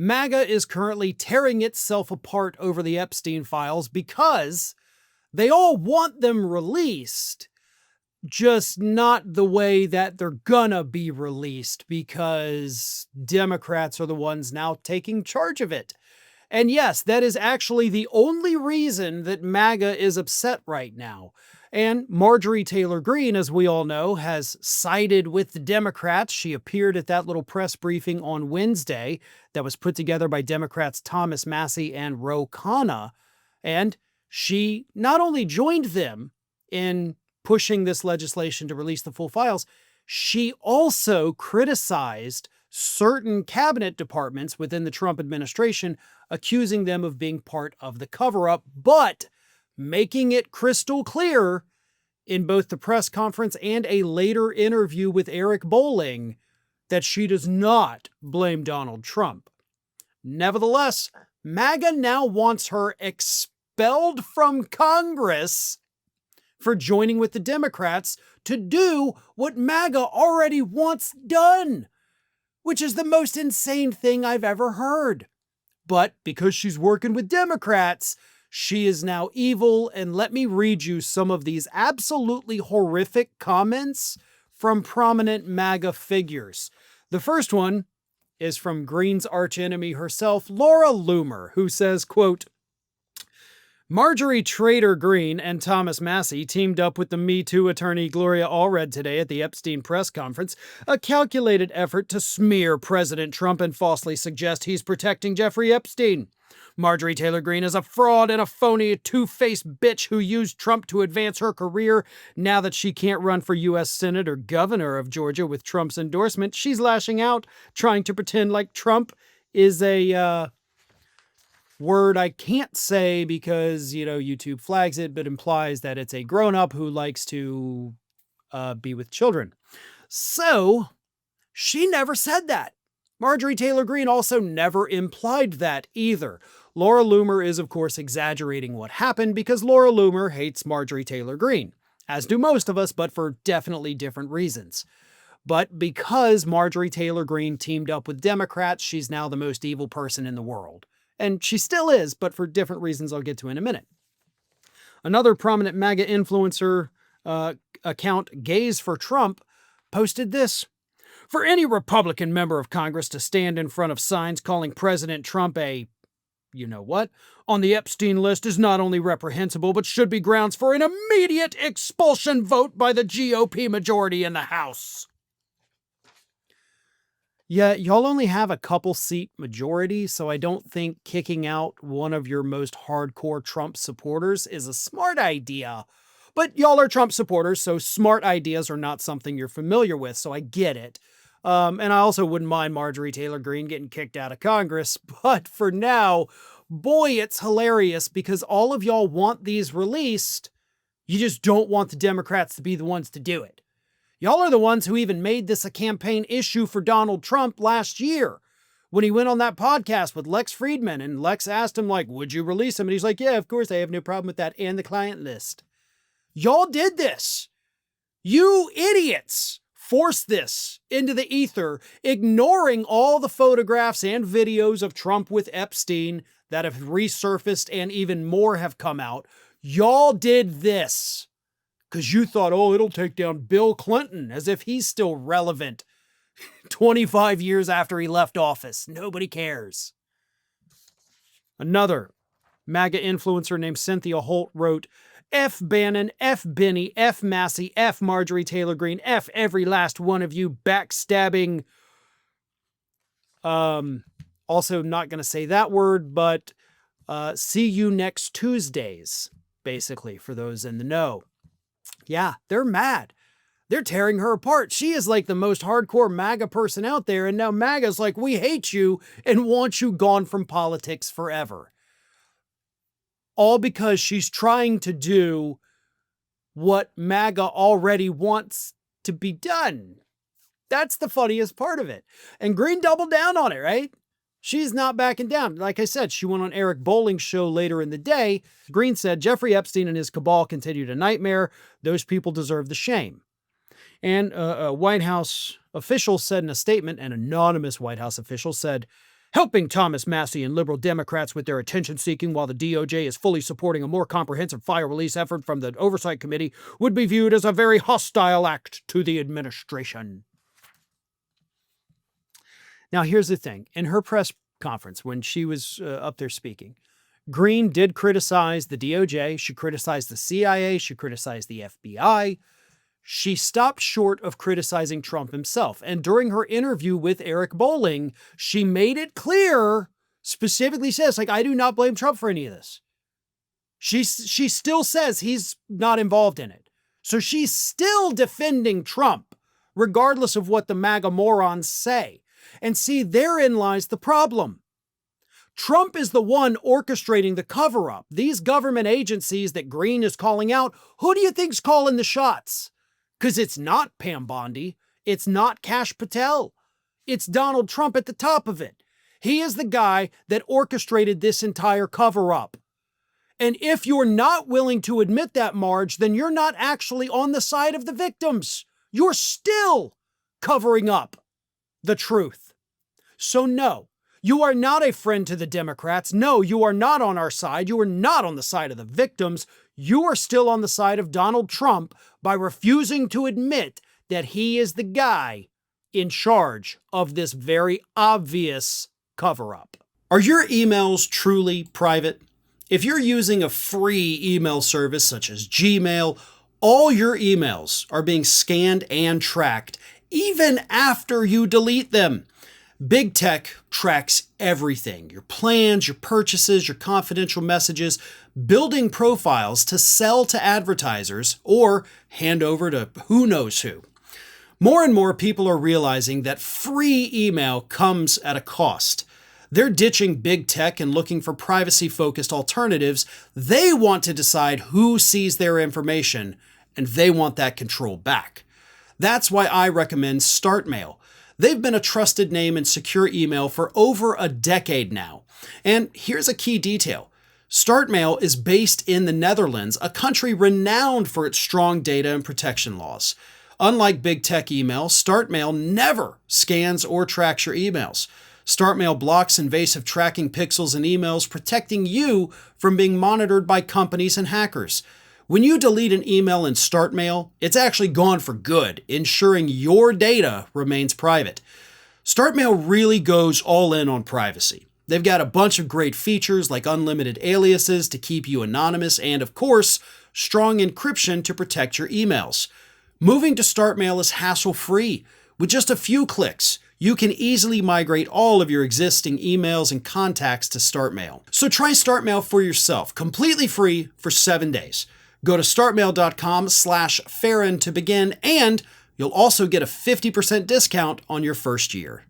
MAGA is currently tearing itself apart over the Epstein files because they all want them released, just not the way that they're gonna be released, because Democrats are the ones now taking charge of it. And yes, that is actually the only reason that MAGA is upset right now. And Marjorie Taylor Greene, as we all know, has sided with the Democrats. She appeared at that little press briefing on Wednesday that was put together by Democrats Thomas Massie and Ro Khanna. And she not only joined them in pushing this legislation to release the full files, she also criticized certain cabinet departments within the Trump administration, accusing them of being part of the cover-up, but making it crystal clear in both the press conference and a later interview with Eric Bolling that she does not blame Donald Trump. Nevertheless, MAGA now wants her expelled from Congress for joining with the Democrats to do what MAGA already wants done, which is the most insane thing I've ever heard. But because she's working with Democrats, she is now evil. And let me read you some of these absolutely horrific comments from prominent MAGA figures. The first one is from Greene's archenemy herself, Laura Loomer, who says, quote, Marjorie Taylor Greene and Thomas Massie teamed up with the Me Too attorney Gloria Allred today at the Epstein press conference, a calculated effort to smear President Trump and falsely suggest he's protecting Jeffrey Epstein. Marjorie Taylor Greene is a fraud and a phony, two-faced bitch who used Trump to advance her career. Now that she can't run for U.S. Senate or governor of Georgia with Trump's endorsement, she's lashing out, trying to pretend like Trump is a, word I can't say because, YouTube flags it, but implies that it's a grown-up who likes to be with children. So, she never said that. Marjorie Taylor Greene also never implied that either. Laura Loomer is, of course, exaggerating what happened because Laura Loomer hates Marjorie Taylor Greene, as do most of us, but for definitely different reasons. But because Marjorie Taylor Greene teamed up with Democrats, she's now the most evil person in the world. And she still is, but for different reasons I'll get to in a minute. Another prominent MAGA influencer account, Gays for Trump, posted this. For any Republican member of Congress to stand in front of signs calling President Trump a you-know-what on the Epstein list is not only reprehensible, but should be grounds for an immediate expulsion vote by the GOP majority in the House. Yeah, y'all only have a couple seat majority, so I don't think kicking out one of your most hardcore Trump supporters is a smart idea. But y'all are Trump supporters, so smart ideas are not something you're familiar with, so I get it. And I also wouldn't mind Marjorie Taylor Greene getting kicked out of Congress, but for now, boy, it's hilarious because all of y'all want these released. You just don't want the Democrats to be the ones to do it. Y'all are the ones who even made this a campaign issue for Donald Trump last year when he went on that podcast with Lex Friedman, and Lex asked him, would you release him? And he's like, yeah, of course, I have no problem with that and the client list. Y'all did this. You idiots forced this into the ether, ignoring all the photographs and videos of Trump with Epstein that have resurfaced and even more have come out. Y'all did this. Because you thought, it'll take down Bill Clinton, as if he's still relevant 25 years after he left office. Nobody cares. Another MAGA influencer named Cynthia Holt wrote, F Bannon, F Benny, F Massie, F Marjorie Taylor Greene, F every last one of you backstabbing. Also not going to say that word, but see you next Tuesdays, basically, for those in the know. Yeah, they're mad. They're tearing her apart. She is like the most hardcore MAGA person out there, and now MAGA's like, we hate you and want you gone from politics forever. All because she's trying to do what MAGA already wants to be done. That's the funniest part of it. And Greene doubled down on it, right? She's not backing down. Like I said, she went on Eric Bolling's show later in the day. Greene said, Jeffrey Epstein and his cabal continued a nightmare. Those people deserve the shame. And a White House official said in a statement, an anonymous White House official said, Helping Thomas Massie and liberal Democrats with their attention-seeking while the DOJ is fully supporting a more comprehensive file release effort from the Oversight Committee would be viewed as a very hostile act to the administration. Now, here's the thing. In her press conference, when she was up there speaking, Greene did criticize the DOJ. She criticized the CIA. She criticized the FBI. She stopped short of criticizing Trump himself. And during her interview with Eric Bolling, she made it clear, specifically says, I do not blame Trump for any of this. She still says he's not involved in it. So she's still defending Trump, regardless of what the MAGA morons say. And see, therein lies the problem. Trump is the one orchestrating the cover-up. These government agencies that Greene is calling out, who do you think's calling the shots? Because it's not Pam Bondi. It's not Kash Patel. It's Donald Trump at the top of it. He is the guy that orchestrated this entire cover-up. And if you're not willing to admit that, Marge, then you're not actually on the side of the victims. You're still covering up the truth. So no, you are not a friend to the Democrats. No, you are not on our side. You are not on the side of the victims. You are still on the side of Donald Trump by refusing to admit that he is the guy in charge of this very obvious cover-up. Are your emails truly private? If you're using a free email service such as Gmail, all your emails are being scanned and tracked, even after you delete them. Big tech tracks everything, your plans, your purchases, your confidential messages, building profiles to sell to advertisers or hand over to who knows who. More and more people are realizing that free email comes at a cost. They're ditching big tech and looking for privacy-focused alternatives. They want to decide who sees their information, and they want that control back. That's why I recommend Startmail. They've been a trusted name in secure email for over a decade now. And here's a key detail. Startmail is based in the Netherlands, a country renowned for its strong data and protection laws. Unlike big tech email, Startmail never scans or tracks your emails. Startmail blocks invasive tracking pixels in emails, protecting you from being monitored by companies and hackers. When you delete an email in Startmail, it's actually gone for good, ensuring your data remains private. Startmail really goes all in on privacy. They've got a bunch of great features like unlimited aliases to keep you anonymous and, of course, strong encryption to protect your emails. Moving to Startmail is hassle-free. With just a few clicks, you can easily migrate all of your existing emails and contacts to Startmail. So try Startmail for yourself, completely free for 7 days. Go to startmail.com/Farron to begin, and you'll also get a 50% discount on your first year.